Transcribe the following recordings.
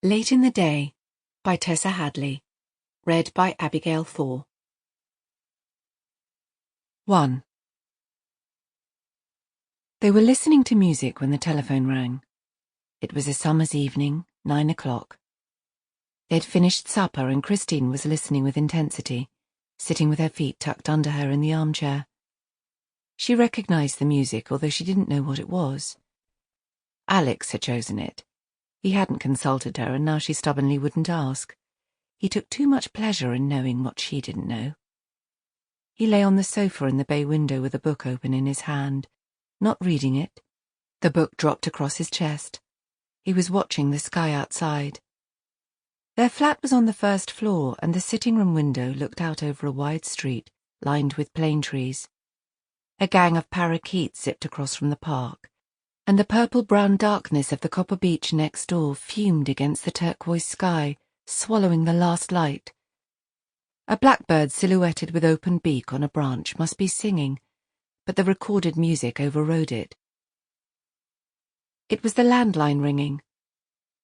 Late in the Day by Tessa Hadley. Read by Abigail Thaw. 1. They were listening to music when the telephone rang. It was a summer's evening, 9 o'clock. They'd finished supper and Christine was listening with intensity, sitting with her feet tucked under her in the armchair. She recognized the music, although she didn't know what it was. Alex had chosen it. He hadn't consulted her, and now she stubbornly wouldn't ask. He took too much pleasure in knowing what she didn't know. He lay on the sofa in the bay window with a book open in his hand, not reading it. The book dropped across his chest. He was watching the sky outside. Their flat was on the first floor, and the sitting-room window looked out over a wide street lined with plane trees. A gang of parakeets zipped across from the park, and the purple-brown darkness of the copper beach next door fumed against the turquoise sky, swallowing the last light. A blackbird silhouetted with open beak on a branch must be singing, but the recorded music overrode it. It was the landline ringing.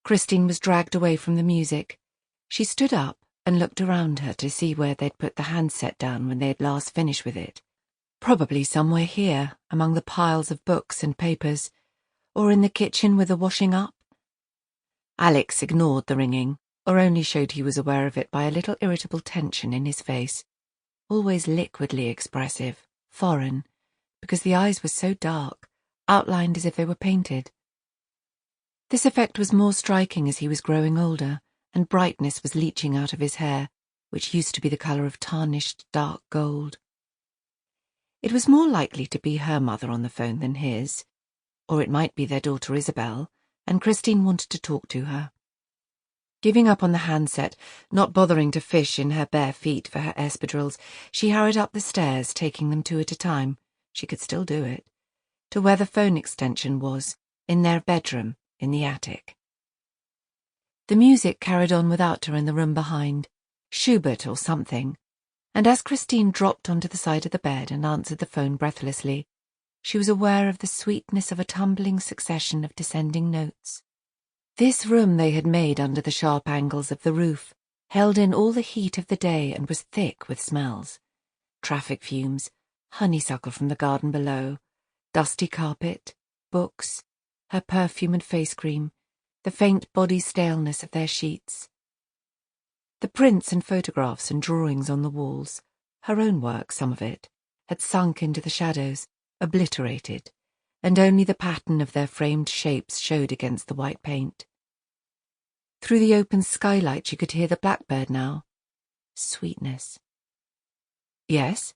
Christine was dragged away from the music. She stood up and looked around her to see where they'd put the handset down when they'd last finished with it. Probably somewhere here, among the piles of books and papers, or in the kitchen with the washing up. Alex ignored the ringing, or only showed he was aware of it by a little irritable tension in his face, always liquidly expressive, foreign, because the eyes were so dark, outlined as if they were painted. This effect was more striking as he was growing older, and brightness was leaching out of his hair, which used to be the colour of tarnished dark gold. It was more likely to be her mother on the phone than his, or it might be their daughter Isabel, and Christine wanted to talk to her. Giving up on the handset, not bothering to fish in her bare feet for her espadrilles, she hurried up the stairs, taking them two at a time, she could still do it, to where the phone extension was, in their bedroom, in the attic. The music carried on without her in the room behind, Schubert or something, and as Christine dropped onto the side of the bed and answered the phone breathlessly, she was aware of the sweetness of a tumbling succession of descending notes. This room they had made under the sharp angles of the roof held in all the heat of the day and was thick with smells. Traffic fumes, honeysuckle from the garden below, dusty carpet, books, her perfume and face cream, the faint body staleness of their sheets. The prints and photographs and drawings on the walls, her own work, some of it, had sunk into the shadows, obliterated, and only the pattern of their framed shapes showed against the white paint. Through the open skylight she could hear the blackbird now. Sweetness. Yes?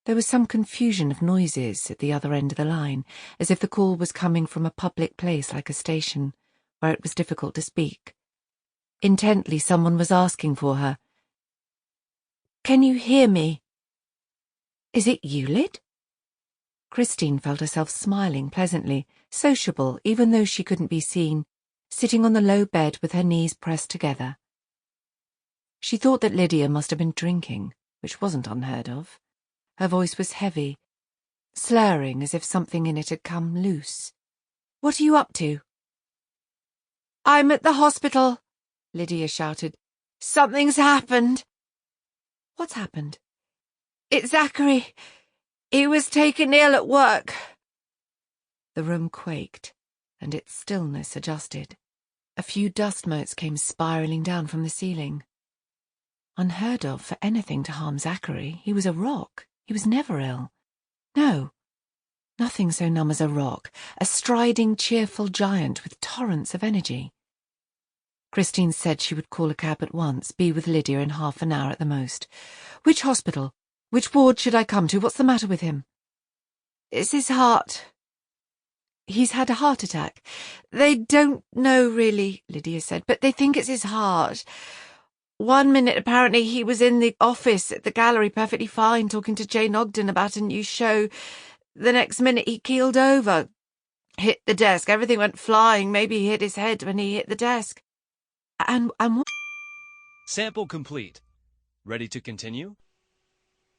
There was some confusion of noises at the other end of the line, as if the call was coming from a public place like a station, where it was difficult to speak. Intently someone was asking for her. "Can you hear me?" "Is it you, Lyd?" Christine felt herself smiling pleasantly, sociable even though she couldn't be seen, sitting on the low bed with her knees pressed together. She thought that Lydia must have been drinking, which wasn't unheard of. Her voice was heavy, slurring as if something in it had come loose. "What are you up to?" "I'm at the hospital," Lydia shouted. "Something's happened." "What's happened?" "It's Zachary. He was taken ill at work." The room quaked, and its stillness adjusted. A few dust motes came spiralling down from the ceiling. Unheard of for anything to harm Zachary. He was a rock. He was never ill. No, nothing so numb as a rock, a striding, cheerful giant with torrents of energy. Christine said she would call a cab at once, be with Lydia in half an hour at the most. "Which hospital? Which ward should I come to? What's the matter with him?" "It's his heart." "He's had a heart attack?" "They don't know really," Lydia said, "but they think it's his heart. One minute apparently he was in the office at the gallery perfectly fine talking to Jane Ogden about a new show. The next minute he keeled over, hit the desk, everything went flying, maybe he hit his head when he hit the desk." And what? Sample complete. Ready to continue?